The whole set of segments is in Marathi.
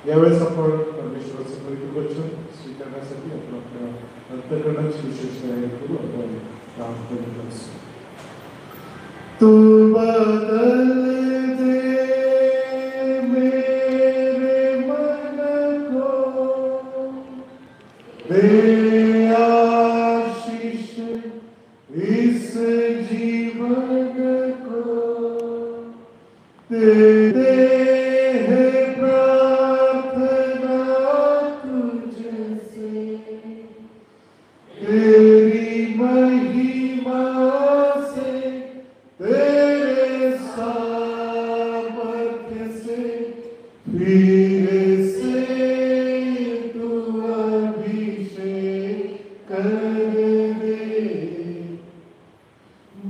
यावेळेस आपण परमेश्वराचं पवित्र वचन स्वीकारण्यासाठी आपण आपल्या अंतःकरणाची विशेष तयारी करू. आपण प्रार्थना करू. तू बदल दे मेरे मन को, दे आशीष इस जीवन को, तेरे है प्रार्थना तुझसे, तेरी महिमा से, तेरे सामर्थ्य से, फिर से तू अभिषेक कर दे,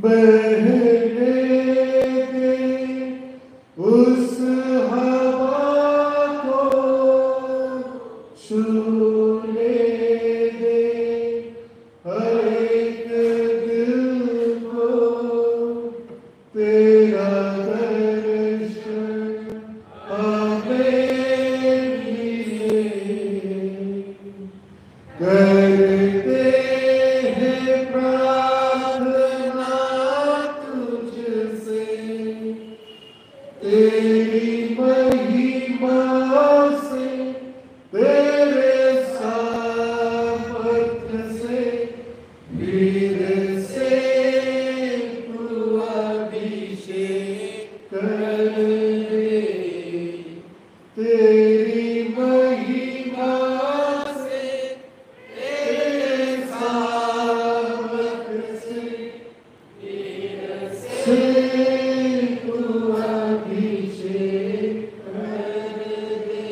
बहने दे उस हवा को, छूने दे हर एक दिल को, तेरा दर्शन हमें मिले, करते हैं प्रार्थना तुझसे, तेरी महिमा से, तेरे सामर्थ्य से, फिर से तू अभिषेक कर दे, तेरी महिमा से, तेरे सामर्थ्य से, फिर से तू अभिषेक कर दे.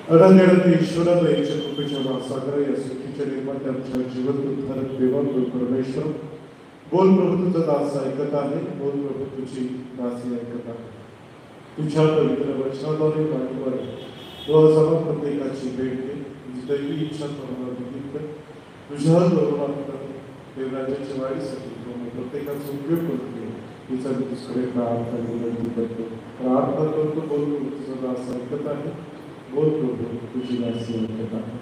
अनंत ईश्वर दयेच्या कृपेच्या महासागर या सुखीच्या निर्मात्याच्या जीवन उद्धारक देवा परमेश्वर, बोल प्रभू, तुझा दास ऐकत आहे. बोल प्रभू, तुझी दासी ऐकत आहे. तुझ्या पवित्र वचनाद्वारे वाणीवर रोजाना प्रत्येकाची भेट घे. तुझी दैवी इच्छा तुम्हाला बघितलं तुझ्या गौरवार्थ देवराजाच्या वाढीसाठी प्रत्येकाचा उपयोग करून घे. तिचा तुझ्याकडे प्रार्थना विनंती करतो. प्रार्थना करतो. बोल प्रभू, तुझा दास ऐकत आहे. बोल प्रभू, तुझी दासी ऐकत आहे.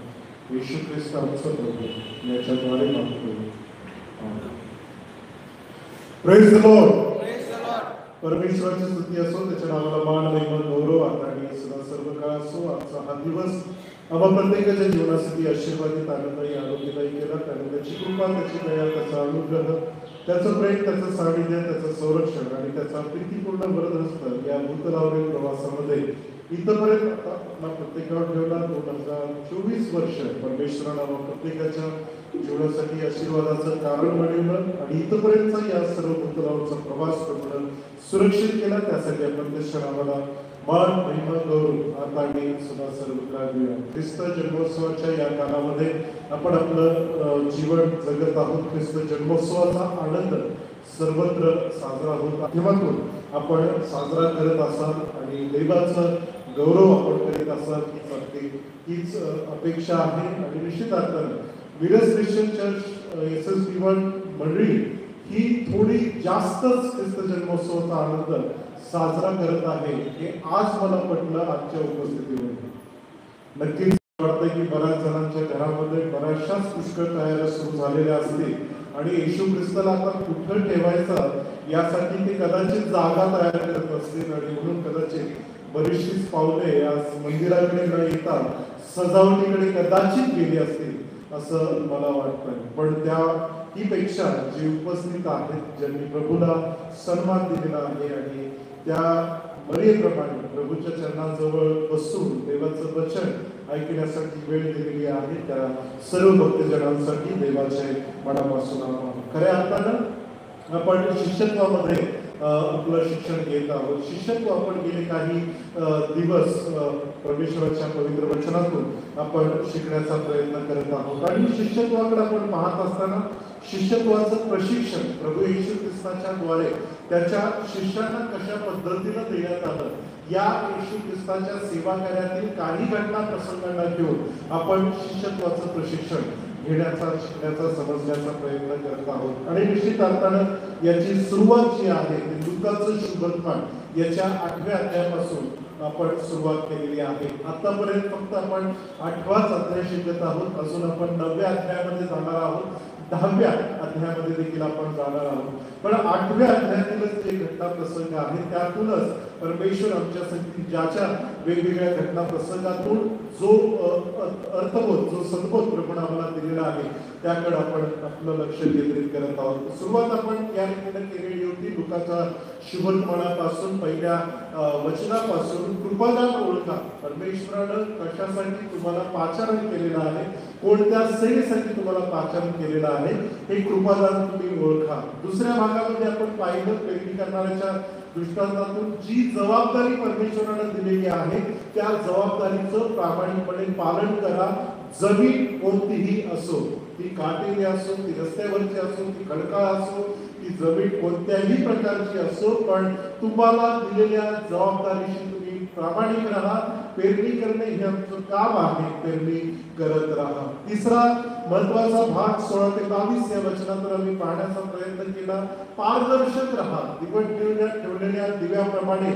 येशू ख्रिस्त आमचा प्रभू याच्याद्वारे मागतो. Praise the lord. परमेश्वराची स्तुती असो, त्याच्या नावाला मान महिमा गौरव आता आणि सदा सर्व काळ असो. आजचा हा दिवस आम्हा प्रत्येकाच्या जीवनासाठी आशीर्वादित, आनंददायी, आरोग्यदायी केला. त्याने त्याची कृपा, त्याची दया, त्याचा अनुग्रह, त्याचं प्रेम, त्याचं सानिध्य, त्याचं संरक्षण आणि त्याचा प्रीतीपूर्ण वरदहस्त या भूतलावरील प्रवासामध्ये इथपर्यंत आपला प्रत्येकावर ठेवला. 2024 वर्ष परमेश्वरानं आम्हा प्रत्येकाच्या जीवनासाठी आशीर्वादाचं कारण बनवलं आणि इथपर्यंतचा या सर्व भूतलावरचा प्रवास करणं सुरक्षित केला. त्यासाठी आपण त्या क्षणाला मान महिमा गौरव आता आणि सदा सर्व काळ देऊया. ख्रिस्त जन्मोत्सवाच्या या काळामध्ये आपण आपलं जीवन जगत आहोत. ख्रिस्त जन्मोत्सवाचा आनंद सर्वत्र साजरा होत माध्यमातून आपण साजरा करत असाल आणि देवाचं गौरव आपण करीत असाल हीच अपेक्षा आहे. आणि निश्चित अर्थानं मिरज ख्रिश्चन चर्च SSB1 मंडळी ही थोडी जास्तच ख्रिस्त जन्मोत्सवाचा आनंद साजरा करत आहे हे आज मला पटलं आजच्या उपस्थितीमध्ये. नक्कीच वाटतं की बऱ्याच जणांच्या घरामध्ये बऱ्याचशाच पुष्कळ तयाऱ्या सुरू झालेल्या असतील आणि येशू ख्रिस्ताला आता कुठं ठेवायचं यासाठी ते कदाचित जागा तयार करत असतील आणि म्हणून कदाचित बरीचशीच पावले आज मंदिराकडे न येता सजावटीकडे कदाचित गेली असतील असं मला वाटतं. पण त्या ही पेक्षा जे उपस्थित आहेत, ज्यांनी प्रभूला सन्मान दिलेला आहे आणि त्या मर्यादेप्रमाणे प्रभूच्या चरणाजवळ बसून देवाचं वचन ऐकण्यासाठी वेळ दिलेली आहे, त्या सर्व भक्तजनांसाठी देवाचे मनापासून आभार. खऱ्या अर्थानं आपण शिष्यत्वामध्ये आपलं शिक्षण घेत आहोत. शिष्यत्व आपण गेले काही दिवस परमेश्वराच्या पवित्र वचनातून आपण शिकण्याचा प्रयत्न करत आहोत. आणि शिष्यत्वाकडे आपण पाहत असताना शिष्यत्वाचं प्रशिक्षण प्रभू येशू ख्रिस्ताच्या द्वारे त्याच्या शिष्यांना कशा पद्धतीनं देण्यात आलं या येशू ख्रिस्ताच्या सेवा कार्यातील काही घटना प्रसंगांना घेऊन आपण शिष्यत्वाचं प्रशिक्षण घेण्याचा, शिकण्याचा, समजण्याचा प्रयत्न करत आहोत. आणि निश्चित अर्थानं याची सुरुवात जी आहे ती लुकाचं शुभवर्तमान याच्या 8व्या अध्यायापासून आपण सुरुवात केलेली आहे. आतापर्यंत फक्त आपण 8वाच अध्याय शिकत आहोत. अजून आपण 9व्या अध्यायामध्ये जाणार आहोत. 10व्या अध्यायामध्ये देखील आपण जाणार आहोत. पण 8व्या अध्यायातीलच जे घटना प्रसंग आहे त्यातूनच परमेश्वर आमच्यासाठी ज्याच्या वेगवेगळ्या घटना प्रसंगातून जो अर्थबोध, जो सद्बोध प्रभूने आम्हाला दिलेला आहे त्याकडे आपण आपलं लक्ष केंद्रित करत आहोत. सुरुवात आपण या रीतीने केलेली होती. लुकाच्या शुभवर्तमानापासून पहिल्या वचनापासून कृपादान ओळखा. परमेश्वरानं कशासाठी तुम्हाला पाचारण केलेलं आहे, कोणत्या सेवेसाठी तुम्हाला पाचारण केलेलं आहे हे कृपादान तुम्ही ओळखा. दुसऱ्या भागामध्ये आपण पाहिलं पेरणी करणाऱ्याच्या दृष्टांतातून जी जबाबदारी परमेश्वरानं दिलेली आहे त्या जबाबदारीचं प्रामाणिकपणे पालन करा. जमीन कोणतीही असो, ती काटेरी असो, ती रस्त्यावरची असो, ती खडकाळ असो, ती जमीन कोणत्याही प्रकारची असो, पण तुम्हाला दिलेल्या जबाबदारीशी तुम्ही प्रामाणिक राहा. पेरणी करणे हे आमचं काम आहे, पेरणी करत राहा. तिसरा महत्वाचा भाग 16 ते 22 या वचनातून आम्ही पाहण्याचा प्रयत्न केला. पारदर्शक राहा. ठेवलेल्या दिव्याप्रमाणे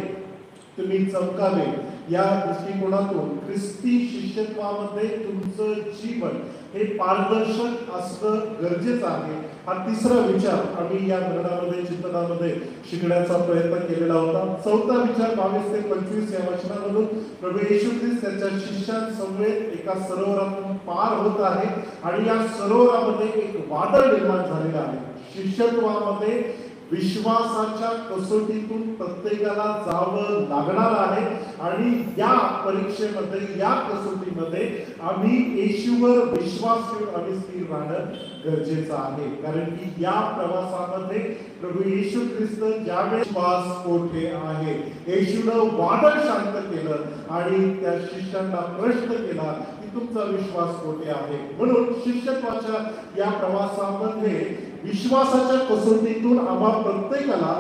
तुम्ही चमकावे. या दृष्टिकोनातून ख्रिस्ती शिष्यत्वामध्ये तुमचं जीवन हे पारदर्शक असणं गरजेचं आहे. हा तिसरा विचार आम्ही या धरणामध्ये चिंतनामध्ये शिकण्याचा प्रयत्न केलेला होता. चौथा विचार 22 ते 25 या वचनामधून प्रभू येशू ख्रिस्त त्याच्या शिष्यांसमवेत एका सरोवरातून पार होत आहे आणि या सरोवरामध्ये एक वादळ निर्माण झालेलं आहे. शिष्यत्वामध्ये विश्वासाच्या कसोटीतून प्रत्येकाला जावं लागणार आहे आणि या परीक्षेमध्ये, या कसोटीमध्ये आम्ही येशूवर विश्वास ठेवून आम्ही स्थिर राहणं गरजेचं आहे. कारण की या प्रवासामध्ये प्रभू येशू ख्रिस्त ज्यावेळेस विश्वास कोठे आहे, येशूनं वादळ शांत केलं आणि त्या शिष्यांना प्रश्न केला की तुमचा विश्वास कोठे आहे. म्हणून शिष्यत्वाच्या या प्रवासामध्ये विश्वासाच्या कसोटीतून आम्हा प्रत्येकाला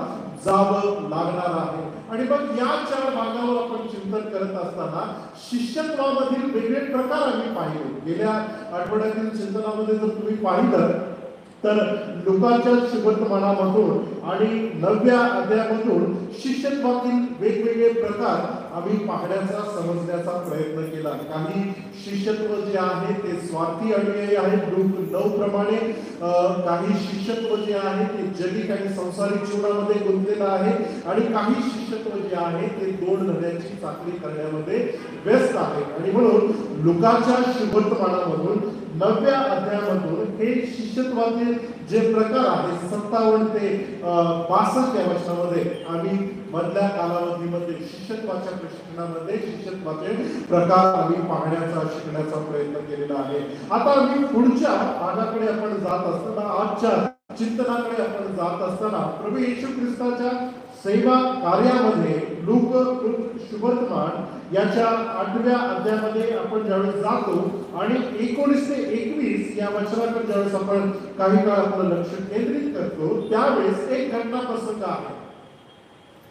जावं लागणार आहे. आणि मग या 4 भागावर आपण चिंतन करत असताना शिष्यत्वामधील वेगवेगळे प्रकार आम्ही पाहिले. गेल्या आठवड्यातील चिंतनामध्ये जर तुम्ही पाहिलं तर लुकाच्या शुभवर्तमानामधून आणि 9व्या अध्यायामधून शिष्यत्वातील वेगवेगळे प्रकार आम्ही पाहण्याचा, समजण्याचा प्रयत्न केला. काही शिष्यत्व जे आहे ते स्वार्थी अनुयायी आहेत लूक 9 प्रमाणे. काही शिष्यत्व जे आहे ते जगिक आणि संसारिक जीवनामध्ये गुंतलेलं आहे आणि काही शिष्यत्व जे आहे ते 2 नद्यांची चाकरी करण्यामध्ये व्यस्त आहे. आणि म्हणून लुकाच्या शुभवर्तमानामधून 9व्या अध्यायामधून हे शिष्यत्वाचे जे प्रकार आहेत 57 ते 62 या वचनामध्ये आम्ही मधल्या कालावधीमध्ये शिष्यत्वाच्या प्रशिक्षणामध्ये शिष्यत्वाचे प्रकार आम्ही पाहण्याचा, शिकण्याचा प्रयत्न केलेला आहे. आता आम्ही पुढच्या भागाकडे आपण जात असताना, आजच्या चिंतनाकडे आपण जात असताना प्रभू येशू ख्रिस्ताच्या सेवा कार्यामध्ये लूक शुभवर्तमान याच्या 8व्या अध्यायामध्ये आपण ज्यावेळेस जातो आणि 19 ते 21 या वचनाकडे ज्यावेळेस आपण काही काळ आपलं लक्ष केंद्रित करतो त्यावेळेस एक घटना प्रसंग आहे.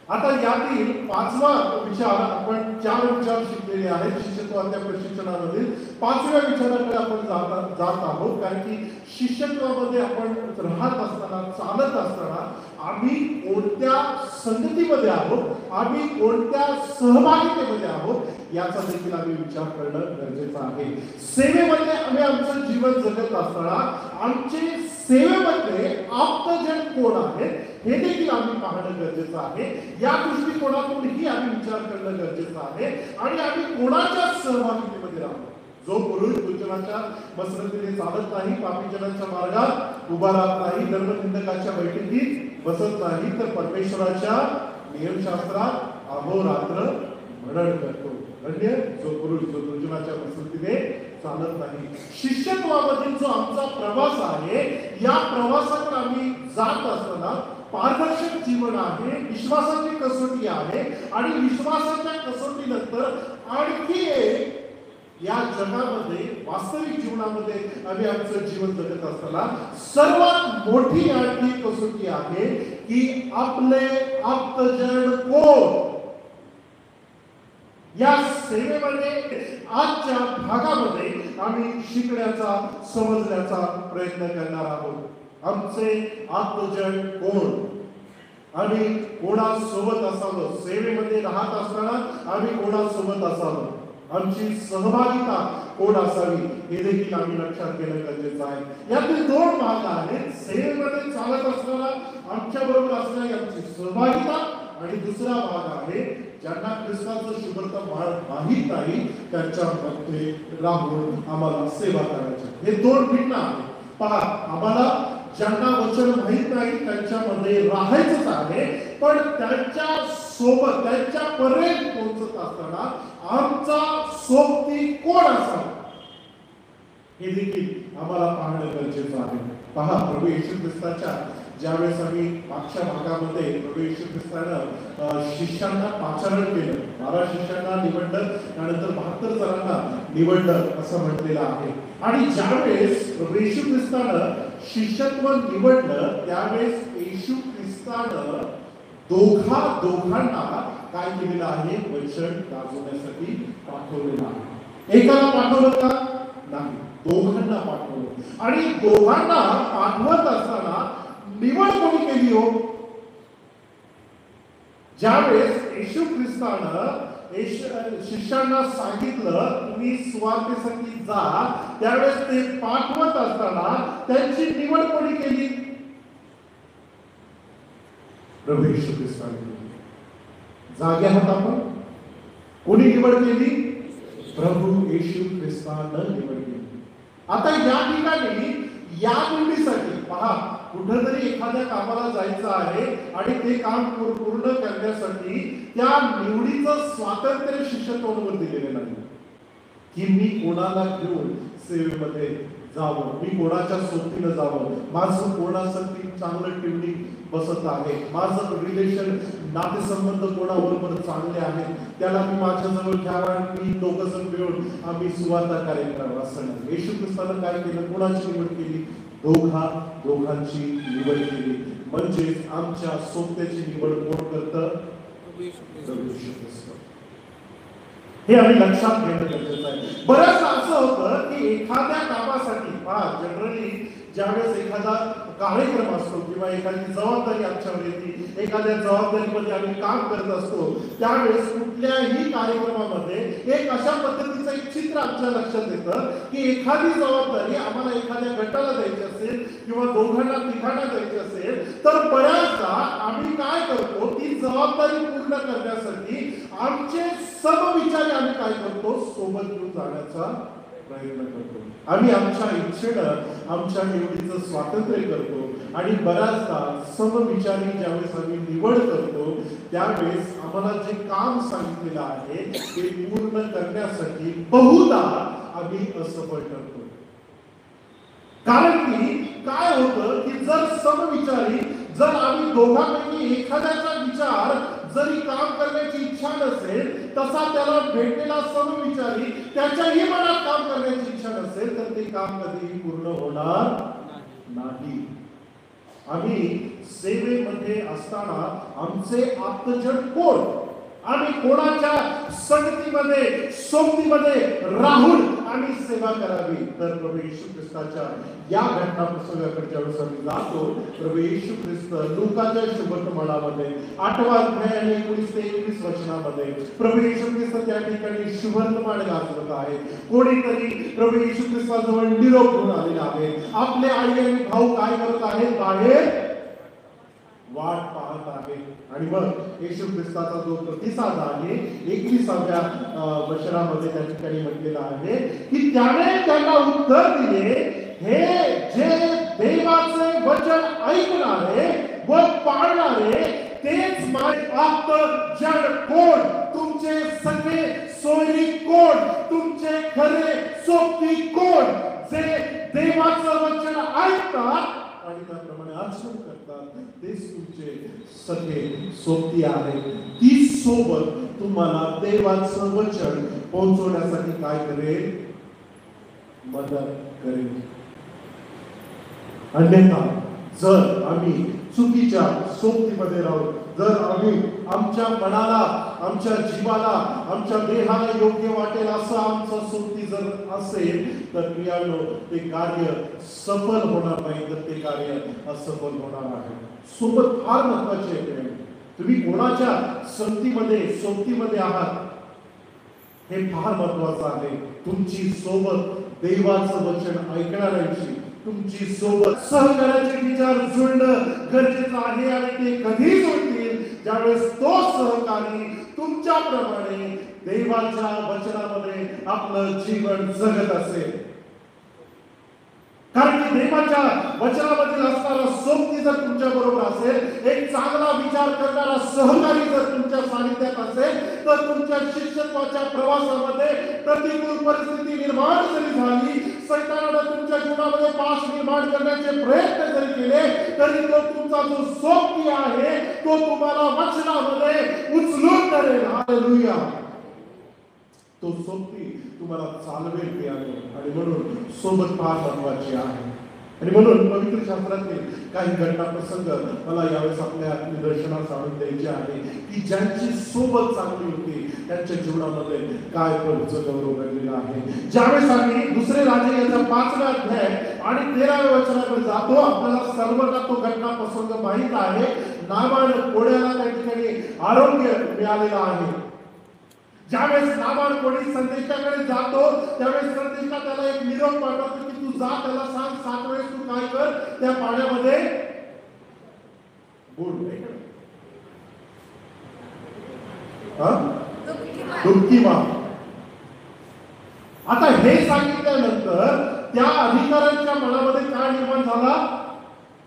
आता यातील 5वा विचार, आपण 4 विचार शिकलेले आहेत शिष्यत्वाच्या प्रशिक्षणामध्ये. 5व्या विचाराकडे आपण जात आहोत. कारण की शिष्यत्वामध्ये आपण राहत असताना, चालत असताना आम्ही कोणत्या संगतीमध्ये आहोत, आम्ही कोणत्या सहभागितेमध्ये आहोत याचा देखील आम्ही विचार करणं गरजेचं आहे. सेवेमध्ये आम्ही आमचं जीवन जगत असताना आमचे सेवेमध्ये आप्तजन कोण आहेत हे देखील आम्ही पाहणं गरजेचं आहे. या दृष्टिकोनातूनही आम्ही विचार करणं गरजेचं आहे आणि आम्ही कोणाच्या सहभागितेमध्ये राहतो. जो पुरुष दुर्जनाच्या मसरतीने चालत नाही, पापीजनांच्या मार्गात उभा राहत नाही, धर्मनिंदकाच्या बैठकीत बसत नाही, तर परमेश्वराच्या नियमशास्त्रात अहोरात्र मनन करतो. म्हणजे जो पुरुष जो दुर्जनाच्या मसरतीने चालत नाही. शिष्यत्वामधील जो आमचा प्रवास आहे, या प्रवासात आम्ही जात असताना पारदर्शक जीवन आहे, विश्वासाची कसोटी आहे आणि विश्वासाच्या कसोटीनंतर आणखी एक या जगामध्ये, वास्तविक जीवनामध्ये आम्ही आमचं जीवन जगत असताना सर्वात मोठी आणखी कसोटी आहे की आपले आप्तजन कोण. या सेवेमध्ये आजच्या भागामध्ये आम्ही शिकण्याचा, समजण्याचा प्रयत्न करणार आहोत. आमचे आप्तजन कोण. आम्ही कोणासोबत असावं, सेवेमध्ये राहत असताना आम्ही कोणासोबत असावं, आमची सहभागिता कोण असावी हे देखील आम्ही लक्षात घेणं गरजेचं आहे. यातील दोन भाग आहेत. सेवेमध्ये चालत असताना आमच्या बरोबर असणारी आमची सहभागिता आणि दुसरा भाग आहे ज्यांना ख्रिस्ताचं शुभर्थ माहीत नाही त्यांच्यामध्ये राहून आम्हाला सेवा करायची. हे दोन भिन्न आहेत. पहा, आम्हाला ज्यांना वचन माहीत नाही त्यांच्यामध्ये राहायचंच आहे, पण त्यांच्या सोबत त्यांच्यापर्यंत पोहोचत असताना आमचा सोबती कोण असावा हे देखील आम्हाला पाहणं गरजेचं आहे. पहा, प्रभू येशू ख्रिस्ताच्या ज्यावेळेस आम्ही मागच्या भागामध्ये प्रभू येशू ख्रिस्तानं शिष्यांना पाचारण केलं, 12 शिष्यांना निवडलं, त्यानंतर 72 जणांना निवडलं असं म्हटलेलं आहे. आणि ज्यावेळेस प्रभू येशू ख्रिस्तानं शिष्यत्व निवडलं त्यावेळेस येशू ख्रिस्तानं दोघांना काय केलेलं आहे, वचन गाजवण्यासाठी पाठवलेलं आहे. एकाला पाठवलं का? नाही, दोघांना पाठवलं. आणि दोघांना पाठवत असताना निवड कोणी केली हो? ज्यावेळेस येशू ख्रिस्तानं शिष्यांना सांगितलं तुम्ही सुवार्तेसाठी जा, त्यावेळेस ते पाठवत असताना त्यांची निवड कोणी केली? प्रभू येशू ख्रिस्ताने. जागे आहात आपण? कोणी निवड केली? प्रभू येशू ख्रिस्तानं निवड केली. आता या ठिकाणी या निवडीसाठी पहा, कुठेतरी एखाद्या कामाला जायचं आहे आणि ते काम पूर्ण करण्यासाठी त्या निवडीचं स्वातंत्र्य शिष्यत्वावर दिलेलं नाही की मी कोणाला घेऊन सेवेमध्ये जावं, मी कोणाच्या सोबतीनं जावं, माझं कोणासाठी चांगलं ट्युनिंग बसत आहे, माझं रिलेशन नातेसंबंध कोणाबरोबर चांगले आहेत, त्याला मी माझ्याजवळ घ्यावा आणि मी दोघं जण मिळून आम्ही सुवार्ता कार्यक्रम असं नाही. येशू ख्रिस्तानं काय केलं? कोणाची निवड केली? दोघांची निवड केली. म्हणजे आमच्या सोबत्याची निवड कोण करतं? हे आम्ही लक्षात घेणं गरजेचं आहे. बरंच असं होतं की एखाद्या कामासाठी जनरली ज्यावेळेस एखादा कार्यक्रम असतो किंवा एखादी जबाबदारी आमच्यावर येते, एखाद्या जबाबदारीमध्ये आम्ही काम करत असतो, त्यावेळेस कुठल्याही कार्यक्रमामध्ये एक अशा पद्धतीचं एक चित्र आमच्या लक्षात येतं की एखादी जबाबदारी आम्हाला एखाद्या गटाला द्यायची असेल किंवा दोघांना तिघांना द्यायची असेल तर बऱ्याचदा आम्ही काय करतो, ती जबाबदारी पूर्ण करण्यासाठी आमचे समविचारी आम्ही काय करतो, सोबत घेऊन जाण्याचा प्रयत्न करतो. आम्ही आमच्या इच्छेनं आमच्या निवडीचं स्वातंत्र्य करतो आणि बऱ्याचदा समविचारी ज्यावेळेस आम्ही निवड करतो त्यावेळेस आम्हाला जे काम सांगितलेलं आहे ते पूर्ण करण्यासाठी बहुधा आम्ही असफल ठरतो. कारण की काय होतं की जर समविचारी, जर आम्ही दोघांपैकी एखाद्याचा विचार जरी काम करण्याची इच्छा नसेल, तसा त्याला भेटलेला समविचारी त्याच्याही मनात काम करण्याची इच्छा नसेल तर ते काम कधीही पूर्ण होणार नाही. आम्ही सेवेमध्ये असताना आमचे आप्तजन कोण, आम्ही कोणाच्या संगतीमध्ये सोबतीमध्ये राहून आम्ही सेवा करावी, तर प्रभू येशू ख्रिस्ताच्या या घटना प्रसंगाकडे ज्यावेळेस आम्ही जातो, प्रभू येशू ख्रिस्त लूकाच्या शुभवर्तमानामध्ये 8वा अध्याय आणि 19 ते 21 वचनामध्ये प्रभू येशू ख्रिस्त त्या ठिकाणी शुभवर्तमान गाजवत आहे. कोणीतरी प्रभू येशू ख्रिस्ताजवळ निरोप घेऊन आलेला आहे. आपले आई आणि भाऊ काय करत आहेत? बाहेर वाट पाहत आहे. आणि मग येशू ख्रिस्ताचा जो प्रतिसाद आहे 21व्या वचनामध्ये त्या ठिकाणी म्हटलेला आहे की त्याने त्यांना उत्तर दिले, हे जे देवाचे वचन ऐकणारे व पाळणारे तेच माझे आप्तजन कोण, तुमचे सगळे सोयरी कोण, तुमचे खरे सोबती कोण, जे देवाचं वचन ऐकतात आणि त्याप्रमाणे आचरण करतात, तेच तुमचे सगळे सोबती आहेत. ती सोबत तुम्हाला देवाचं वचन पोहोचवण्यासाठी काय करेल? मदत करेल. अन्यथा जर आम्ही चुकीच्या सोबतीमध्ये राहू, जर आम्ही आमच्या मनाला आमच्या जीवाला, आमच्या देहाला योग्य वाटेल असं आमचं सोबती जर असेल तर प्रियानो ते कार्य सफल होणार नाही, तर ते कार्य असफल होणार आहे. सोबत फार महत्वाचे आहे. तुम्ही कोणाच्या सोबतीमध्ये आहात हे फार महत्वाचं आहे. तुमची सोबत देवाचं वचन ऐकणाऱ्यांची, तुमची सोबत सहकार्याचे विचार जुळणं गरजेचं आहे. आणि ते कधी जुळतील ज्यावेळेस तो सहकारी तुमच्याप्रमाणे देवाच्या वचनामध्ये आपलं जीवन जगत असेल. कारण की देवाच्या वचनामध्ये असणारा सोबती जर तुमच्या बरोबर असेल, एक चांगला विचार करणारा सहकारी जर तुमच्या सानिध्यात असेल, तर तुमच्या शिष्यत्वाच्या प्रवासामध्ये प्रतिकूल परिस्थिती निर्माण जरी झाली, सैतानाने तुमच्या जीवनामध्ये पाश निर्माण करण्याचे प्रयत्न जरी केले, तरी तो तुमचा जो सोबती आहे तो तुम्हाला वचनामध्ये उचलून धरेल. हालेलुया. तो सोबती तुम्हाला चालवेल ते आहे. आणि म्हणून सोबत फार महत्वाची आहे. आणि म्हणून पवित्र शास्त्रातील काही घटना प्रसंग मला यावेळेस आपल्या निदर्शनास आणून द्यायचे आहे की ज्यांची सोबत चांगली होती त्यांच्या जीवनामध्ये काय प्रभूचं गौरव घडलेलं आहे. ज्यावेळेस आम्ही दुसरे राजे याचा 5वा अध्याय आणि 13व्या वचनाकडे जातो, आपल्याला सर्वांना तो घटना प्रसंग माहित आहे. नामान कोड्याला त्या ठिकाणी आरोग्य मिळालेलं आहे. ज्यावेळेस नामान कोणी संदेशाकडे जातो त्यावेळेस संदेशा त्याला एक निरोप पाठवतो की तू जा, त्याला सांग 7 वेळेस तू काय कर, त्या पाण्यामध्ये बुड डुबकी मार. आता हे सांगितल्यानंतर त्या अधिकाऱ्यांच्या मनामध्ये काय निर्माण झाला?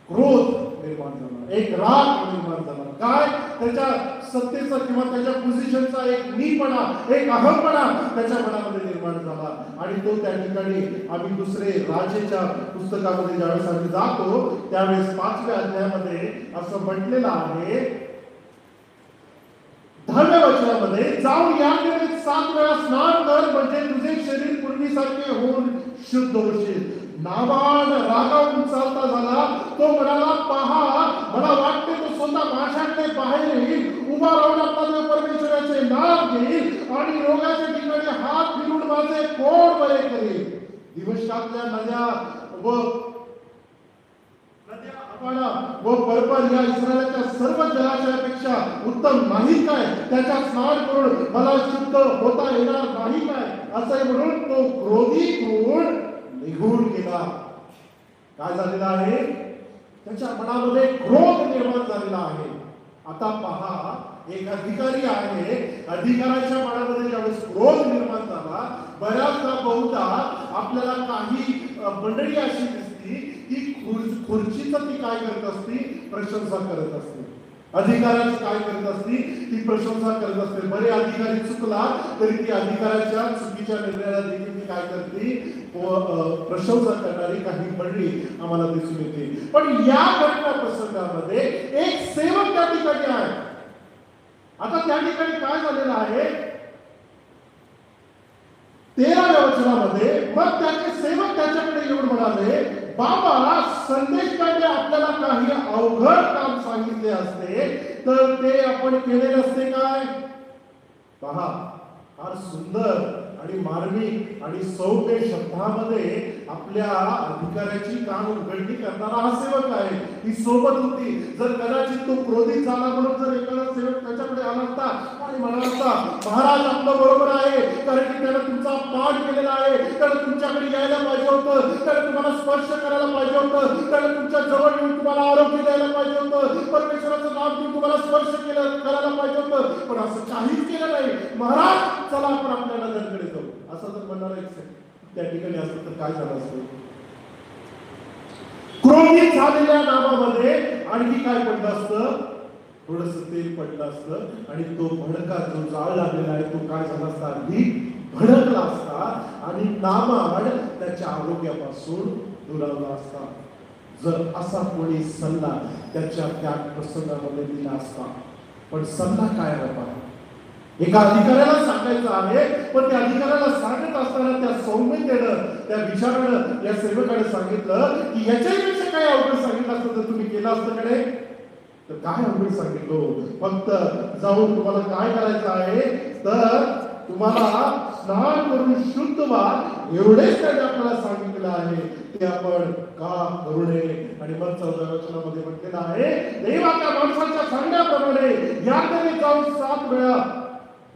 क्रोध निर्माण झाला, एक राग निर्माण झाला. काय? त्याच्या सत्तेचा किंवा त्याच्या पोझिशनचा एक मीपणा, एक अहमपणा त्याच्या मनामध्ये निर्माण झाला. आणि तो त्या ठिकाणी आम्ही दुसरे राजेच्या पुस्तकामध्ये ज्यावेळेस आम्ही जातो त्यावेळेस 5व्या अध्यायामध्ये असं म्हटलेलं आहे, 10व्या वचनामध्ये, जाऊन या नदीत 7 वेळा स्नान कर म्हणजे तुझे शरीर पूर्वीसारखे होऊन शुद्ध होशील. नामान रागावून चालता झाला. तो म्हणाला, पहा, मला वाटते तो स्वतः माझ्याकडे बाहेर येईल, उभा राहून आपला परमेश्वराचे नाव घेईल आणि रोगाच्या ठिकाणी हात फिरून माझे पोट बरे करेल. दिवसातल्या नद्या व पर्वत या इस्रायलाच्या सर्व जलाशयापेक्षा उत्तम नाही काय? त्याच्या स्नान करून मला शुद्ध होता येणार नाही काय? असे म्हणून तो क्रोधी होऊन निघून गेला. काय झालेला आहे? त्याच्या मनामध्ये क्रोध निर्माण झालेला आहे. आता पहा, एक अधिकारी आहे, अधिकाऱ्याच्या मनामध्ये ज्यावेळेस क्रोध निर्माण झाला, बऱ्याचदा बहुधा आपल्याला काही मंडळी अशी दिसती की खुर्चीचं ती काय करत असती? प्रशंसा करत असते. अधिकाऱ्याची काय करत असती? ती प्रशंसा करत असते. बरे अधिकारी चुकला तरी ती अधिकाऱ्याच्या चुकीच्या निर्णयाला देखील ती काय करते? प्रशंसा करणारी काही मंडळी आम्हाला दिसून येते. पण या घटना प्रसंगामध्ये एक सेवक त्या ठिकाणी आहे. आता त्या ठिकाणी काय झालेलं आहे? 13व्या वचनामध्ये, मग त्याचे सेवक त्याच्याकडे येऊन म्हणाले, बाबा, संदेशकाने आपल्याला काही अवघड काम सांगितले असते तर ते आपण केले नसते काय? पहा, फार सुंदर आणि मार्मिक आणि सौम्य शब्दामध्ये आपल्या अधिकाऱ्याची काम उघडणी करणारा हा सेवक आहे. ही सोबत होती. जर कदाचित तो क्रोधित झाला म्हणून जर एखादा सेवक त्याच्याकडे आला असता आणि म्हणाला असता, महाराज आपलं बरोबर आहे, कारण की त्यानं तुमचा पाठ केलेला आहे, त्यानं तुमच्याकडे यायला पाहिजे होतं, त्यानं तुम्हाला स्पर्श करायला पाहिजे होतं, त्यानं तुमच्या जवळ येऊन तुम्हाला आरोग्य द्यायला पाहिजे होतं, परमेश्वराचं नाव घेऊन तुम्हाला स्पर्श करायला पाहिजे होतं, पण असं काहीच केलं नाही. महाराज, चला आपण आपल्या नजरकडे जाऊ, असं जर म्हणणार त्या ठिकाणी असतं तर काय झालं असतं? क्रोधित झालेल्या नामामध्ये आणखी काय पडलं असतं? थोडस तेल पडलं असतं आणि तो भडका जो जाळ लागलेला आहे तो काय झाला असता? अगदी भडकला असता आणि नामान त्याच्या आरोग्यापासून दुरावला असता. जर असा कोणी सल्ला त्याच्या त्या प्रसंगामध्ये दिला असता. पण सल्ला काय होता? एका अधिकाऱ्याला सांगायचं आहे, पण त्या अधिकाऱ्याला सांगत असताना त्या सौम्यतेनं, त्या विचारानं या सेवकाने सांगितलं की याच्यापेक्षा काय अवघड सांगितलं असतं तर तुम्ही केलं असतं कडे? तर काय आम्ही सांगितलो, फक्त जाऊन तुम्हाला काय करायचं आहे, तर तुम्हाला स्नान करून शुद्ध व्हा, एवढेच त्याने आपल्याला सांगितलं आहे. ते आपण का करू नये. आणि मग 14व्या वचनामध्ये म्हटलेलं आहे, देवाच्या माणसाच्या सांगण्याप्रमाणे याकडे जाऊन 7 वेळा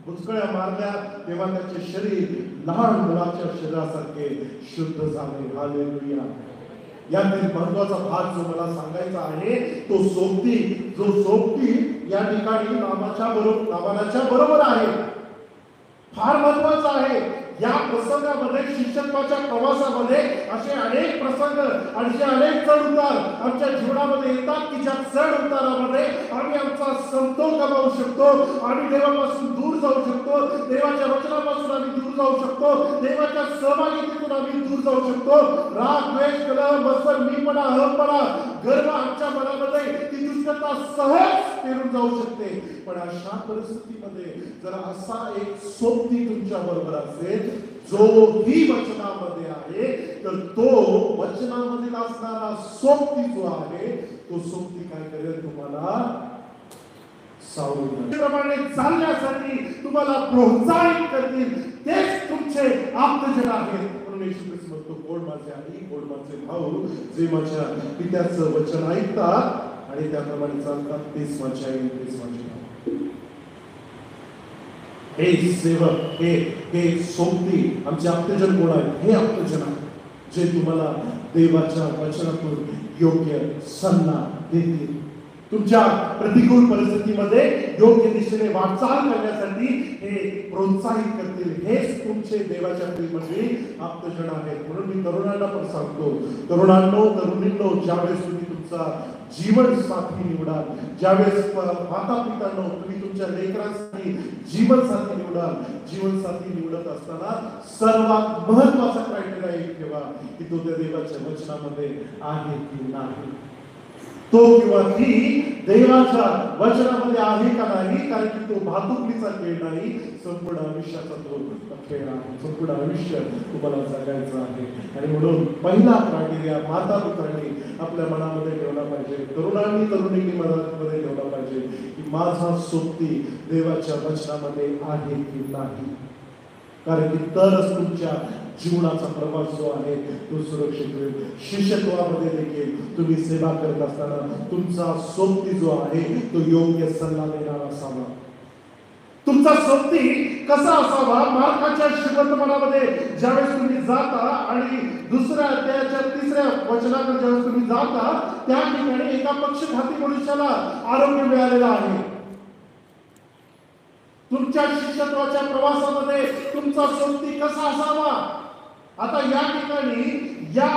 बुचकळ्या मारल्या, तेव्हा त्याचे शरीर लहान मुलाच्या शरीरासारखे शुद्ध झाले. हालेलुया. यातील महत्वाचा भाग जो मला सांगायचा आहे, तो सोबती, जो सोबती या ठिकाणी नामाच्या बरोबर आहे, फार महत्वाचा आहे. या प्रसंगामध्ये, शिष्यत्वाच्या प्रवासामध्ये असे अनेक प्रसंग, असे अनेक चढ उतार आमच्या जीवनामध्ये येतात की ज्या चढ उतारामध्ये आम्ही आमचा समतोल गमावू शकतो, आम्ही देवापासून दूर जाऊ शकतो, देवाच्या वचनापासून आम्ही दूर जाऊ शकतो, देवाच्या सहभागितेतून आम्ही दूर जाऊ शकतो. राग, द्वेष, कलह, मत्सर, मीपणा, अहंपणा, गर्व आमच्या मनामध्ये ती दुष्टता सहज पेरून जाऊ शकते. पण अशा परिस्थितीमध्ये जर असा एक सोबती तुमच्या बरोबर असेल, जो ही वचनामध्ये आहे, तर तो वचनामध्ये असणारा सोबती जो आहे, तो सोबती काय करेल, तुम्हाला सावरप्रमाणे चालण्यासाठी तुम्हाला प्रोत्साहित करतील. तेच तुमचे आप्तजन आहेत. म्हणून येशू ख्रिस्त म्हणतो, गोड माझे आई, गोड माझे भाऊ, जे माझ्या पित्याचं वचन ऐकतात आणि त्याप्रमाणे चालतात, तेच माझे आई, तेच माझे भाऊ. हे सेवक, हे सोबती आमचे आप्तजन कोण आहेत? हे आप्तजन आहेत जे तुम्हाला देवाच्या वचनातून योग्य सल्ला देतील, तुमच्या प्रतिकूल परिस्थितीमध्ये योग्य दिशेने वाटचाल करण्यासाठी हे प्रोत्साहित करतील. हेच तुमचे देवाच्या प्रेममंडळी आप्तजन आहेत. म्हणून मी तरुणांना पण सांगतो, तरुणांनो, तरुणींनो, ज्यावेळेस तुम्ही तुमचा जीवन साथी निवडाल, ज्यावेळेस माता पितांनो तुम्ही तुमच्या लेकरांसाठी जीवन साथी निवडाल, जीवन साथी निवडत असताना सर्वात महत्वाचा क्रायटेरिया एक ठेवा की तो त्या देवाच्या वचनामध्ये आहे की नाही, तो किंवा ती देवाच्या वचनामध्ये आहे का नाही. कारण की तो भातुकलीचा खेळ नाही, संपूर्ण आयुष्याचा तो खेळ आहे. संपूर्ण आयुष्य तुम्हाला जगायचं आहे. आणि म्हणून पहिला क्रायटेरिया माता पितांनी आपल्या मनामध्ये ठेवला पाहिजे, तरुणांनी तरुणींनी मनामध्ये ठेवला पाहिजे की माझा सोबती देवाच्या वचनामध्ये आहे की नाही. कारण की तरच तुमच्या जीवनाचा प्रवास जो आहे तो सुरक्षित होईल. शिष्यत्वामध्ये देखील तुम्ही सेवा करत असताना तुमचा सोबती जो आहे तो योग्य सल्ला देणारा असावा. तुमचा सोबती कसा असावा? मार्काच्या श्रीमंतपणामध्ये ज्यावेळेस तुम्ही जाता आणि दुसऱ्या अध्यायाच्या 3ऱ्या वचनाकडे ज्यावेळेस तुम्ही जाता, त्या ठिकाणी एका पक्षघाती मनुष्याला आरोग्य मिळालेलं आहे. तुमच्या शिष्यत्वाच्या प्रवासामध्ये तुमचा सोबती कसा असावा? आता या ठिकाणी या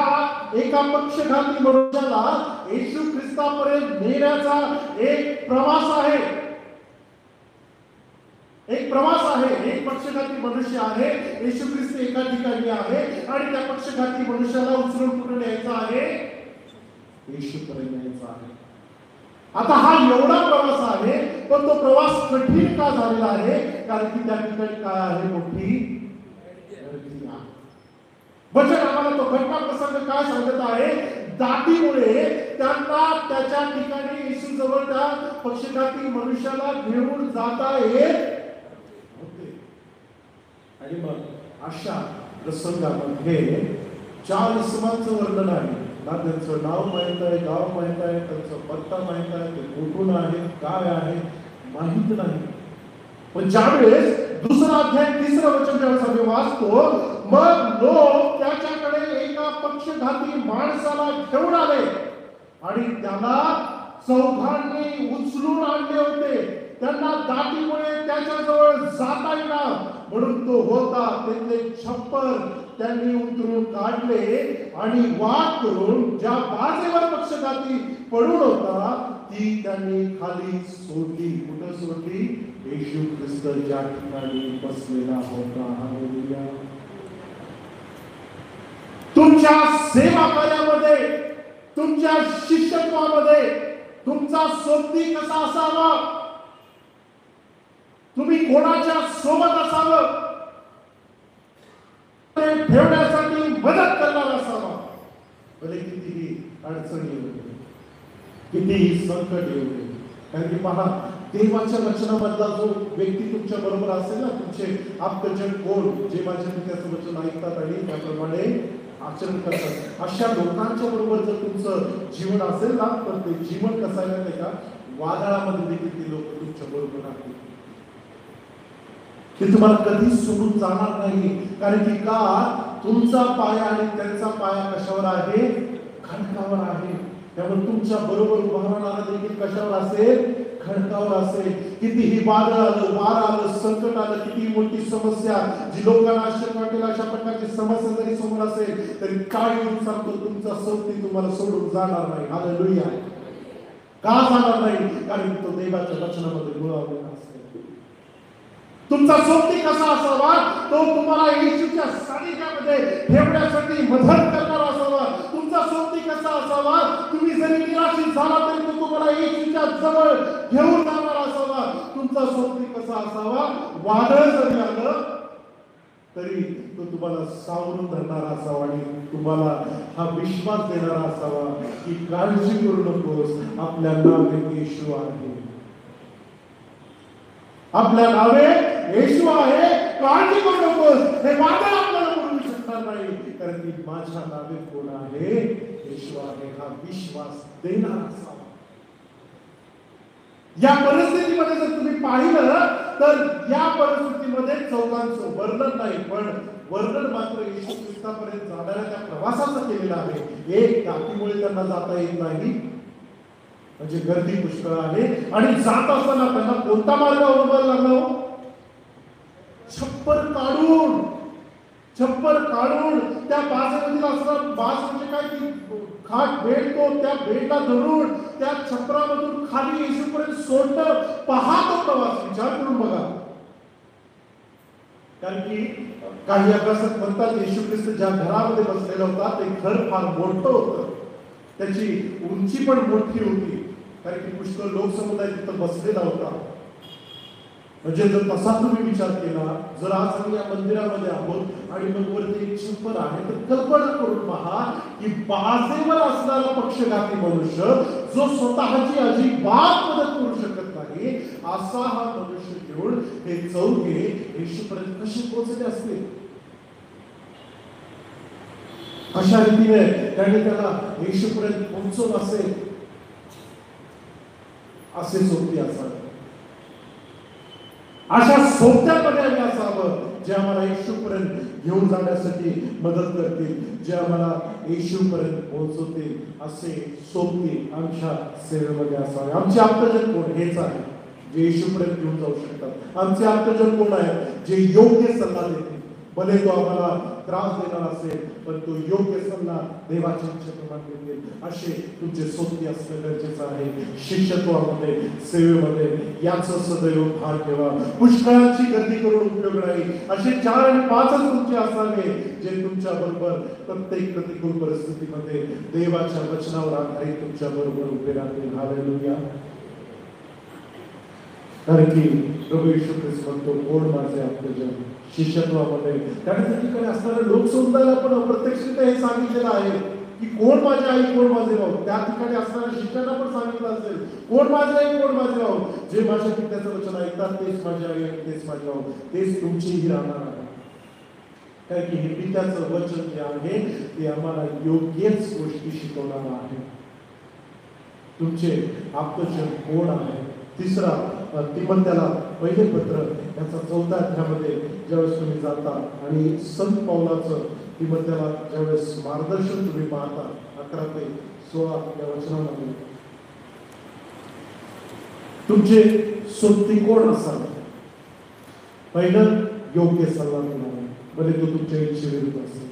एका पक्षघाती मनुष्याला येशू ख्रिस्तापर्यंत नेण्याचा एक प्रवास आहे. एक प्रवास आहे. एक पक्षघाती मनुष्य आहे, येशू ख्रिस्त एका ठिकाणी आहे आणि त्या पक्षघाती मनुष्याला उचलून कुठे न्यायचं आहे? येशूपर्यंत न्यायचं आहे. आता हा एवढा प्रवास आहे, पण तो प्रवास कठीण का झालेला आहे? कारण की त्या ठिकाणी काय आहे? मोठी गर्दी आहे. वचन आम्हाला तो घटना प्रसंग काय सांगत आहे? दाटीमुळे त्यांना त्याच्या ठिकाणी येशू जवळ त्या पक्षघाती मनुष्याला घेऊन जाता येत होते. आणि मग अशा प्रसंगामध्ये 4 इसमांचं वर्णन आहे ना. त्यांचं नाव माहित आहे, गाव माहित आहे, त्यांचा पत्ता माहित आहे, ते कुठून आहे, काय आहे माहित नाही. पण ज्यावेळेस 2रा अध्याय 3रं वचन ज्यावेळेस आम्ही वाचतो, मग लोक त्याच्याकडे एका पक्षघाती माणसाला घेऊन आले आणि त्याला चौघांनी उचलून आणले होते. त्यांना दाटीमुळे त्याच्याजवळ जाता येणार म्हणून तो होता. त्यातले छप्पर त्यांनी उतरून काढले आणि वाट करून ज्या बाजेवर पक्षघाती पडून होता ती त्यांनी खाली सोडली. कुठं सोडली? येशू ख्रिस्त ज्या ठिकाणी बसलेला होता. हालेलुया. तुमच्या सेवा कार्यामध्ये, तुमच्या शिष्यत्वामध्ये तुमचा सोबती कसा असावा? तुम्ही कोणाच्या सोबत असावं? ठेवण्यासाठी मदत करणारा असावा. भले कितीही अडचणी येऊ दे, कितीही संकट येऊ दे, कारण की पहा, देवाच्या वचनामधला जो व्यक्ती तुमच्या बरोबर असेल ना, तुमचे आप्तजन कोण, जे माझ्या पित्याचं वचन ऐकतात आणि त्याप्रमाणे आचरण करतात, अशा लोकांच्या बरोबर जर तुमचं जीवन असेल ना, तर ते जीवन कसं आहे नाही का, वादळामध्ये देखील ते लोक तुमच्या बरोबर राहतील. ते तुम्हाला कधीच सोडून जाणार नाही. कारण की का, तुमचा पाया आणि त्यांचा पाया कशावर आहे? खडकावर आहे. त्यामुळे तुमच्या बरोबर उभा राहणारा देखील कशावर असेल? खडकावर असेल. कितीही वादळ आलं, वार आलं, संकट आलं, कितीही मोठी समस्या जी लोकांना आश्चर्य वाटेल अशा प्रकारची समस्या जरी समोर असेल, तरी काय येऊन सांगतो, तुमचा सोबती तुम्हाला सोडून जाणार नाही. हालेलुया. का जाणार नाही? कारण तो देवाच्या वचनामध्ये मुळावलेला असेल. तुमचा सोबती कसा असावा? तो तुम्हाला येशूच्या सानिध्यामध्ये ठेवण्यासाठी मदत करणारा असावा. तुमचा सोबती कसा असावा? तुम्ही जरी निराशित झाला तरी तो तुम्हाला येशूच्या जवळ घेऊन जाणारा असावा. तुमचा सोबती कसा असावा? वादळ जरी आलं तरी तो तुम्हाला सावरून धरणारा असावा आणि तुम्हाला हा विश्वास देणारा असावा की काळजी करू नकोस, आपल्या नावे येशू आहे. आपल्या नावे येशू आहे, काळजी करू नकोस. हे वादळ आपल्याला बोलू शकणार नाही, कारण की माझ्या नावे कोण आहे? येशू आहे. हा विश्वास देणारा असावा. या परिस्थितीमध्ये जर तुम्ही पाहिलं तर या परिस्थितीमध्ये चौघांचं वर्णन नाही, पण वर्णन मात्र येशू ख्रिस्तापर्यंत जाणाऱ्या त्या प्रवासाचं केलेलं आहे. एक टाकीमुळे त्यांना जाता येत नाही, म्हणजे गर्दी पुष्कळ आहे, आणि जात असताना त्यांना कोणता मार्ग अवलंबायला लागला? छप्पर काढून त्या बाजूला असणार. बाज म्हणजे काय? की खाट भेटतो, त्या भेटला धरून त्या छपरामधून खाली येशूपर्यंत सोडतं. पहा तो प्रवास, विचार करून बघा. कारण की काही अभ्यासक म्हणतात येशू ख्रिस्त ज्या घरामध्ये बसलेला होता ते घर फार मोठं होतं, त्याची उंची पण मोठी होती, कारण की पुष्कळ लोकसमुदाय तिथं बसलेला होता. म्हणजे जर तसा तुम्ही विचार केला, जर आज आम्ही या मंदिरामध्ये आहोत आणि मग वरती एक छप्पर आहे, तर कल्पना करून पहा की बाजेवर असणारा पक्षघाती मनुष्य जो स्वतःची अजिबात मदत करू शकत नाही, असा हा मनुष्य घेऊन हे चौघे येशूपर्यंत कसे पोहोचले असतील? अशा रीतीने त्याने त्याला येशूपर्यंत पोहोचवलं असेल. असे सोबती असावे, अशा सोबत्यामध्ये आम्ही असावं जे आम्हाला येशूपर्यंत घेऊन जाण्यासाठी मदत करतील, जे आम्हाला येशूपर्यंत पोहोचवतील. असे सोबती आमच्या सेवेमध्ये असावे. आमचे आप्तजन कोण? हेच आहे, जे येशूपर्यंत घेऊन जाऊ शकतात. आमचे आप्तजन कोण आहे? जे योग्य सल्ला देतील. भले तो आम्हाला त्रास देणार असेल, पण तो योग्य सल्ला देवाच्या इच्छेप्रमाणे देतील. असे तुमचे सोबती असणे गरजेचं आहे. शिष्यत्वामध्ये, सेवेमध्ये याचं सदैव भान ठेवा. पुष्कळांची गर्दी करून उपयोग नाही. असे 4 आणि 5च तुमचे असावे, जे तुमच्या बरोबर प्रत्येक प्रतिकूल परिस्थितीमध्ये देवाच्या वचनावर आधारित तुमच्या बरोबर उभे राहतील. हालेलुया. कारण की प्रभू येशू ख्रिस्त म्हणतो, कोण माझे आप्तजन? शिष्यत्वामध्ये कारण त्या ठिकाणी असणाऱ्या लोकसमुदायाला पण अप्रत्यक्षरित्या हे सांगितलेलं आहे की कोण माझे आई, कोण माझे भाऊ. त्या ठिकाणी असणाऱ्या शिष्याला पण सांगितलं असेल, कोण माझे आई, कोण माझे भाऊ. जे माझ्या पित्याचं वचन ऐकतात तेच माझे आई आणि तेच माझे भाऊ, तेच तुमचेही राहणार आहे. कारण की हे पित्याचं वचन जे आहे ते आम्हाला योग्यच गोष्टी शिकवणार आहे. तुमचे आप्तजन कोण आहे? तिसरा, तिमोथेला पहिले पत्र याचा 4 अध्यायामध्ये ज्यावेळेस तुम्ही जाता आणि संत पौलाचं तिमोथेला ज्यावेळेस मार्गदर्शन तुम्ही पाहता 11 ते 16 या वचनामध्ये, तुमचे सोबती कोण असावे? पहिलं, योग्य सल्ला देणारे, भले तो तुमच्या इच्छेविरुद्ध असेल.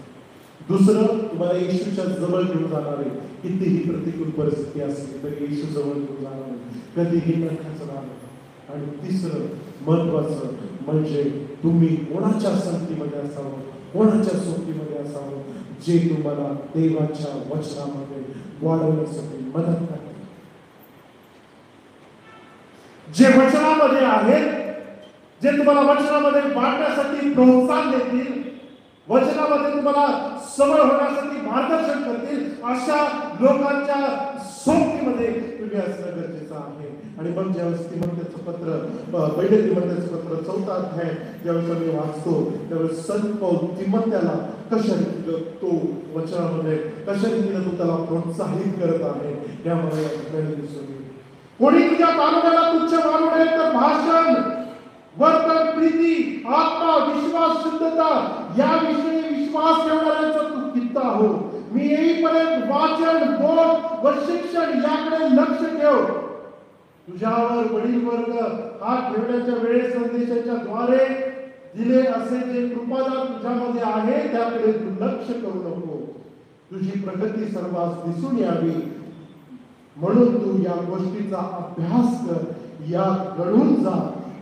दुसरं, तुम्हाला येशूच्या जवळ घेऊन जाणारे, कितीही प्रतिकूल परिस्थिती असली तरी येशू जवळ घेऊन जाणारे, कधीही न खचणारे. आणि तिसरं महत्वाचं म्हणजे तुम्ही कोणाच्या संगतीमध्ये असावं, कोणाच्या सोबतीमध्ये असावं, जे तुम्हाला देवाच्या वचनामध्ये वाढवण्यासाठी मदत करते. जे वचनामध्ये आहेत, जे तुम्हाला वचनामध्ये वाढण्यासाठी प्रोत्साहन देतील, वचनामध्ये तुम्हाला समोर होण्यासाठी मार्गदर्शन करतील, अशा लोकांच्या सोबतीमध्ये तुम्ही असणं गरजेचं आहे. आणि मग ज्यावेळेस तिमोथेचं पत्र, पहिले तिमोथेचं पत्र 4 अध्याय ज्यावेळेस आम्ही वाचतो त्यावेळेस संत पौल तिमोथेला कशा रीतीनं तो वचनामध्ये कशा रीतीनं तो त्याला प्रोत्साहित करत आहे यामध्ये या ठिकाणी दिसून येईल. कोणी तुझ्या तारुण्याला तुच्छ मानू नये तर भाषण, वर्तन, प्रीती, आत्मा, विश्वास, शुद्धता याविषयी विश्वास ठेवणाऱ्यांचा तू कित्ता हो. मी येईपर्यंत वाचन, बोध व शिक्षण याकडे लक्ष ठेव. तुझ्यावर वडील वर्ग हात ठेवण्याच्या वेळेस संदेशाच्या द्वारे दिले असे जे कृपादान तुझ्यामध्ये आहे त्याकडे दुर्लक्ष करू नको. तुझी प्रगती सर्वांस दिसून यावी म्हणून तू या गोष्टीचा अभ्यास कर. या घडून जा.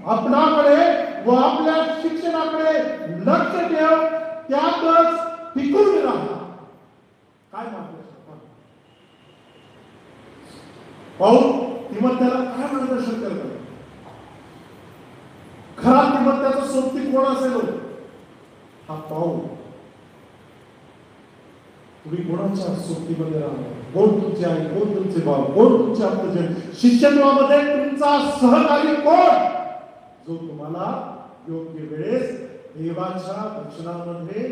आपणाकडे व आपल्या शिक्षणाकडे लक्ष ठेव. त्यातच टिकून राहा. काय मार्गदर्शन पाऊल तिमोथेला काय मार्गदर्शन करतात? खरा तिमोथेचा सोबती कोण असेल? हा पाऊल. तुम्ही कोणाच्या सोबतीमध्ये राहणार? कोण तुमचे आई, कोण तुमचे भाऊ, कोण तुमचे आप्तजन? शिष्यत्वामध्ये तुमचा सहकारी कोण? जो तुम्हाला योग्य वेळेस देवाच्या वचनामध्ये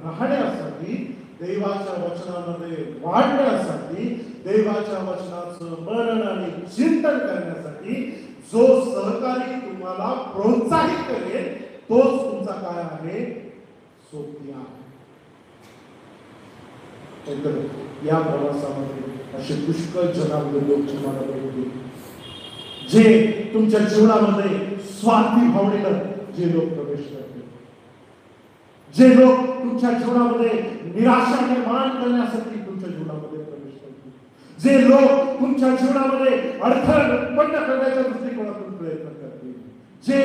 राहण्यासाठी, देवाच्या वचनामध्ये वाढण्यासाठी, देवाच्या वचनाचं मनन आणि चिंतन करण्यासाठी जो सहकारी तुम्हाला प्रोत्साहित करेल तोच तुमचा काय आहे? सोबती आहे. या प्रवासामध्ये असे पुष्कळ जनावरे लोक तुम्हाला भेटतील जे तुमच्या जीवनामध्ये स्वार्थी भावनेनं जे लोक प्रवेश करतील, जे लोक तुमच्या जीवनामध्ये निराशा निर्माण करण्यासाठी तुमच्या जीवनामध्ये प्रवेश करतील, जे लोक तुमच्या जीवनामध्ये अडथळा उत्पन्न करण्याच्या दृष्टिकोनातून प्रयत्न करतील, जे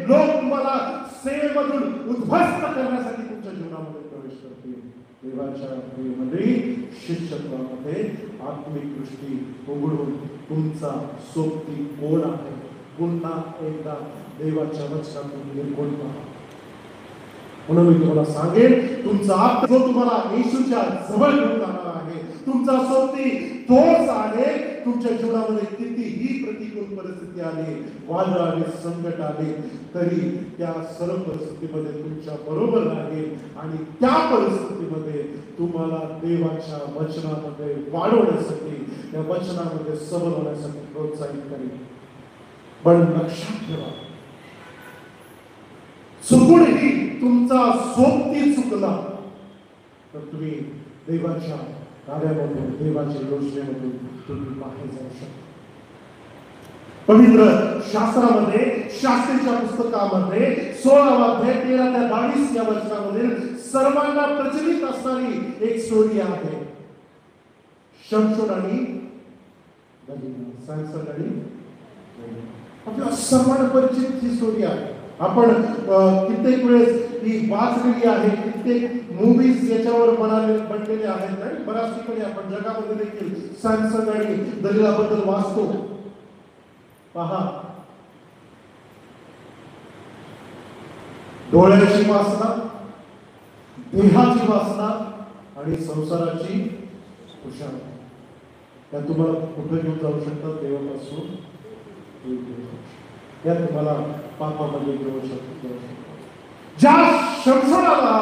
लोक तुम्हाला सेवेमधून उद्ध्वस्त करण्यासाठी तुमच्या जीवनामध्ये प्रवेश करतील. देवाच्या प्रियमध्ये शिष्यत्वामध्ये आत्मिक दृष्टी उघडून तुमचा सोबती कोण आहे पुन्हा एकदा देवाच्या वचनातून निर्गुण पहा. म्हणून मी तुम्हाला सांगेन, तुमचा आत्मा जो तुम्हाला येशूच्या जवळ घेऊन जाणार आहे, तुमचा सोबती तोच आहे. तुमच्या जीवनामध्ये कितीही प्रतिकूल परिस्थिती आली, वादळ आले, संकट आले, तरी त्या सर्व परिस्थितीमध्ये तुमच्या बरोबर राहील आणि त्या परिस्थितीमध्ये तुम्हाला देवाच्या वचनामध्ये वाढवण्यासाठी, त्या वचनामध्ये सबल होण्यासाठी प्रोत्साहित करेल. पण लक्षात ठेवा, चुकूनही तुमचा सोबती चुकला तर तुम्ही देवाच्या कार्यामधून, देवाच्या योजनेमधून तुम्ही बाहेर जाऊ शकता. पवित्र शास्त्रामध्ये, शास्त्रीच्या पुस्तकामध्ये 16 अध्याय 13 ते 22 या वचनामध्ये सर्वांना प्रचलित असणारी एक स्टोरी आहे. शमशोन आणि दलिला, सॅमसन आणि आपल्या सर्वांना परिचित ही स्टोरी आहे. आपण कित्येक वेळेस ही वाचलेली आहे, कित्येक मूवीज याच्यावर बनलेले आहेत आणि बऱ्याच ठिकाणी आपण जगामध्ये देखील सॅमसन आणि दलिला बद्दल वाचतो. पहा, डोळ्याची वासना, देहाची वासना आणि संसाराची कुशाल या तुम्हाला कुठे घेऊन जाऊ शकतात? देवापासून या तुम्हाला पापामध्ये घेऊ शकतो. ज्या शमशोनाला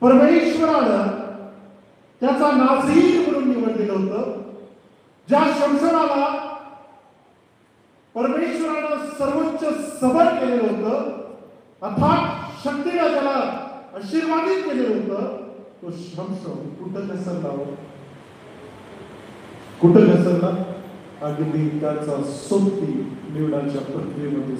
परमेश्वरानं त्याचा नाझीर म्हणून निवडलेलं होतं, ज्या शमशोनाला परमेश्वरानं सर्वोच्च सबल केलेलं होतं, अर्थात शक्तीला त्याला आशीर्वादित केलेलं होतं, तो शमशोन कुठं घसरला? कुठं घसरला? अगदी त्याचा सोबती निवडाच्या प्रक्रियेमध्ये.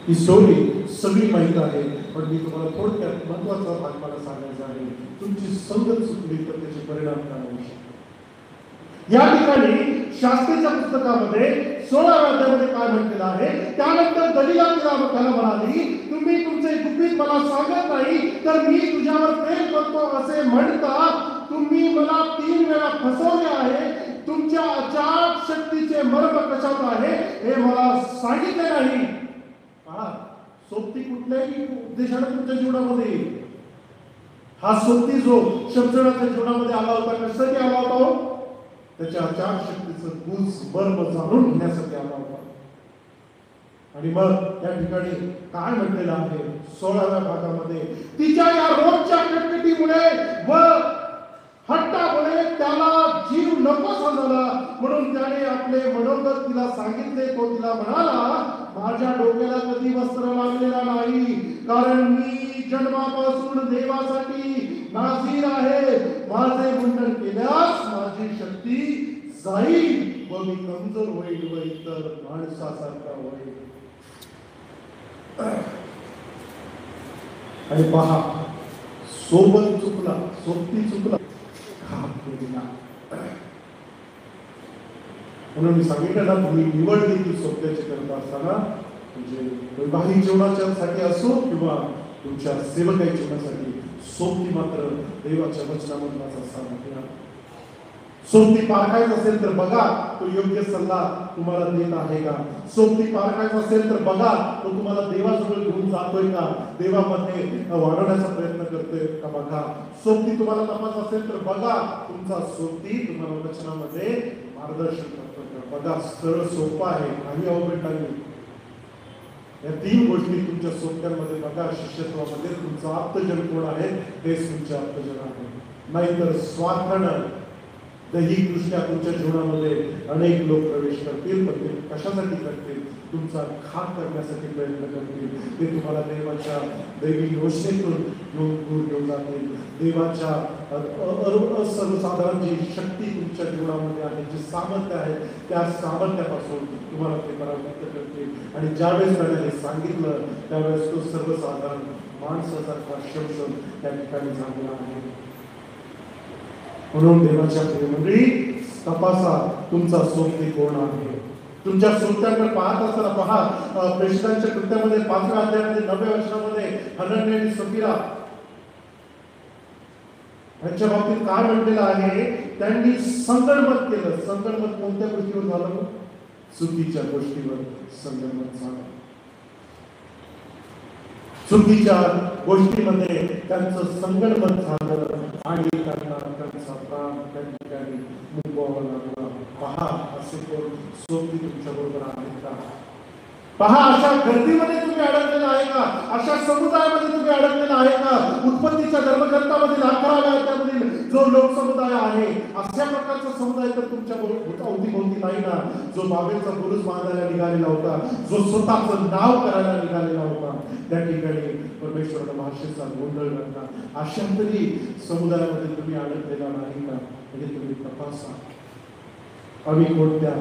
ही स्टोरी सगळी माहित आहे, पण मी तुम्हाला थोडक्यात महत्वाचा भाग मला सांगायचा आहे. तुमची संगत चुकली तर त्याचे परिणाम काय होऊ शकतात? या ठिकाणी शास्त्रीच्या पुस्तकामध्ये 16 अध्यायामध्ये काय म्हटलेलं आहे? त्यानंतर दलिला त्याला म्हणाली, तुम्ही तुमचे गुपित मला सांगत नाही तर मी तुझ्यावर प्रेम करतो असे म्हणता तुम्ही मला 3 वेळा फसवले आहे. तुमच्या अचाट शक्तीचे मर्म कशात आहे हे मला सांगितले नाही. पहा, सोबती कुठल्याही उद्देशाने तुमच्या जीवनामध्ये हा सोबती जो शमशोनाच्या जीवनामध्ये आला होता, कशासाठी आला होता हो? त्याच्या चार शक्तीचं गुज मर्म जाणून घेण्यासाठी आला होता. आणि मग या ठिकाणी काय म्हटलेलं आहे 16व्या भागामध्ये, तिच्या या रोजच्या कटकटीमुळे व हट्टामुळे त्याला जीव नकोसा झाला, म्हणून त्याने आपले मनोगत तिला सांगितले. तो तिला म्हणाला, माझ्या डोक्याला कधी वस्त्र लागलेला नाही, कारण मी जन्मापासून देवासाठी नाझीर आहे. माझे मुंडन केल्यास माझी शक्ती जाईल व मी कमजोर होईल व इतर माणसासारखा होईल. आणि पहा, सोबत चुकला, सोबती चुकला, म्हणून मी सांगितलं ना, तुम्ही निवड देखील सोबत्याची करत असताना, म्हणजे वैवाहिक जीवनासाठी असो किंवा तुमच्या सेवकाई जीवनासाठी, सोबती मात्र देवाच्या वचनामधलाच असताना. सोबती पारखायचं असेल तर बघा तो योग्य सल्ला तुम्हाला देत आहे का. सोबती पारखायचं असेल तर बघा तो तुम्हाला देवाजवळ घेऊन जातोय का, देवामध्ये वाढवण्याचा प्रयत्न करतोय का बघा. सोबती तुम्हाला तपास असेल तर बघा तुमचा सोबती तुम्हाला वचनामध्ये मार्गदर्शन करतो का बघा. सरळ सोपं आहे, काही अवघड नाही. या तीन गोष्टी तुमच्या सोबत्यांमध्ये बघा. शिष्यत्वामध्ये तुमचं आप्तजन कोण आहे, तेच तुमचे आप्तजन आहे. नाहीतर स्वार्थानं दैहिक दृष्ट्या तुमच्या जीवनामध्ये अनेक लोक प्रवेश करतील, पण ते कशासाठी करतील, तुमचा घात करण्यासाठी प्रयत्न करतील. ते तुम्हाला देवाच्या दैवी योजनेतून दूर घेऊन जातील. देवाच्या सर्वसाधारण जी शक्ती तुमच्या जीवनामध्ये आहे, जे सामर्थ्य आहे, त्या सामर्थ्यापासून तुम्हाला ते परावृत्त करतील. आणि ज्यावेळेस त्याने हे सांगितलं त्यावेळेस तो सर्वसाधारण माणसासारखा शमशोन त्या ठिकाणी झालेला आहे. म्हणून देवाच्या प्रियमंडळी, तपासा तुमचा सोबती कोण आहे. तुमच्या सोबत्याकडे पाहत असताना पहा, प्रेषितांच्या कृत्यामध्ये 5व्या अध्यायामध्ये 9व्या वचनामध्ये हनन्या आणि सफीरा यांच्या बाबतीत काय म्हटलेलं आहे, त्यांनी संगणमत केलं. संगणमत कोणत्या गोष्टीवर झालं? चुकीच्या गोष्टीवर संगणमत झालं. चुकीच्या गोष्टीमध्ये त्यांचं संगणमत झालं आणि त्यांना त्यांचा प्राण त्या ठिकाणी मुकवावा लागला. पहा, असे कोण सोबती तुमच्या बरोबर आहेत का? पहा, अशा गर्दीमध्ये तुम्ही अडकलेला आहे का? अशा समुदायामध्ये तुम्ही अडकलेला आहे का? उत्पत्तीच्या धर्मग्रंथामधील 11व्या अध्यायामधील जो लोकसमुदाय आहे, अशा प्रकारचा समुदाय तर तुमच्या अवतीभोवती नाही ना, जो बाबेलचा बुरुज बांधायला निघालेला होता, जो स्वतःचं नाव करायला निघालेला होता. त्या ठिकाणी परमेश्वराला भाषेचा गोंधळ घातला. अशा तरी समुदायामध्ये तुम्ही अडकलेला नाही का? म्हणजे तुम्ही तपासा, आम्ही कोणत्या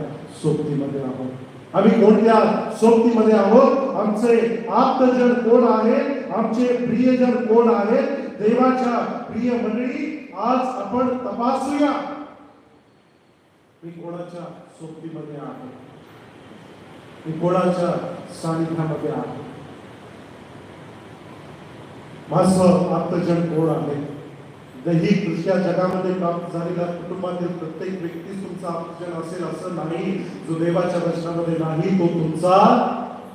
सोबतीमध्ये आहोत, आम्ही कोणत्या सोबतीमध्ये आहोत. आमचे आप्तजन कोण आहेत, आमचे प्रियजन कोण आहेत. देवाच्या प्रिय मंडळी, आज आपण तपासूया, मी कोणाच्या सोबतीमध्ये आहे, मी कोणाच्या सानिध्यामध्ये आहे, माझं आप्तजन कोण आहे. दैहिक दृष्ट्या जगामध्ये प्राप्त झालेल्या कुटुंबातील प्रत्येक व्यक्ती तुमचा आप्तजन असेल असं नाही. जो देवाच्या वचनामध्ये नाही तो तुमचा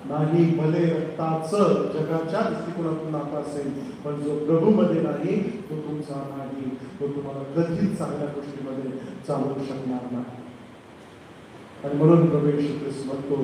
नाही. भले रक्ताचं जगाच्या दृष्टिकोनातून नातं असेल, पण जो प्रभूमध्ये नाही तो तुमचा नाही. तो तुम्हाला कधीच चांगल्या गोष्टीमध्ये चालवू शकणार नाही. आणि म्हणून प्रभू येशू ख्रिस्त म्हणतो,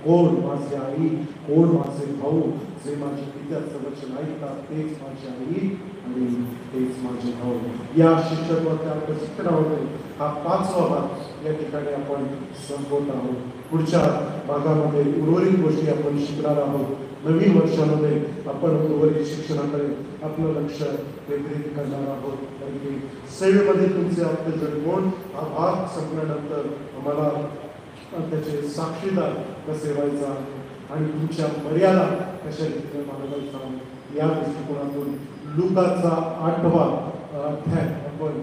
कोण माझी आई, कोण माझे भाऊ, जे माझ्या पित्याचं वचन ऐकतात तेच माझी आई आणि तेच माझे भाऊ. या शिक्षकाच्या प्रशिक्षणामध्ये हा 5वा भाग या ठिकाणी आपण संपवत आहोत. पुढच्या भागामध्ये उर्वरित गोष्टी आपण शिकणार आहोत. नवीन वर्षामध्ये आपण उर्वरित शिक्षणाकडे आपलं लक्ष केंद्रित करणार आहोत. कारण की सेवेमध्ये तुमचे आप्तजन कोण, हा भाग संपल्यानंतर आम्हाला त्याचे साक्षीदार कसे व्हायचा आणि तुमच्या मर्यादा कशा रीतीने मानवायचा, या दृष्टिकोनातून लुकाचा 8वा अध्याय आपण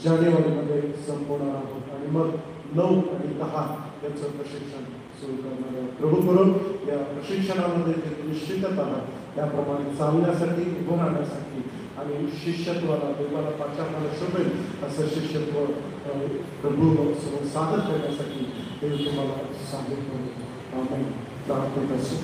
जानेवारीमध्ये संपवणार आहोत. आणि मग 9 आणि 10 याचं प्रशिक्षण सुरू करणार आहोत. प्रभू करून या प्रशिक्षणामध्ये जे तुम्ही शिकत आहात त्याप्रमाणे चालण्यासाठी, उभं राहण्यासाठी आणि शिष्यत्वाला, देवाला पाचारणाला शोभेल असं शिष्यत्व प्रभू समोर सादर करण्यासाठी ते तुम्हाला सांगितलं. आम्ही प्रार्थना करतो.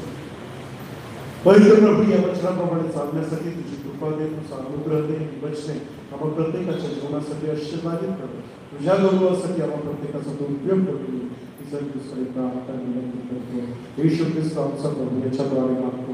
पवित्र प्रभू, या वचनाप्रमाणे चालण्यासाठी तुझी कृपा दे, तुझा अनुग्रह दे. ही वचने आम्हा प्रत्येकाच्या जीवनासाठी आशीर्वादित कर. तुझ्या गौरवासाठी आम्हा प्रत्येकाचा तो उपयोग करू. तिचा दुसरे प्रार्थना विनंती करतो. येशू ख्रिस्त आमचा प्रभू, याच्याद्वारे मागतो.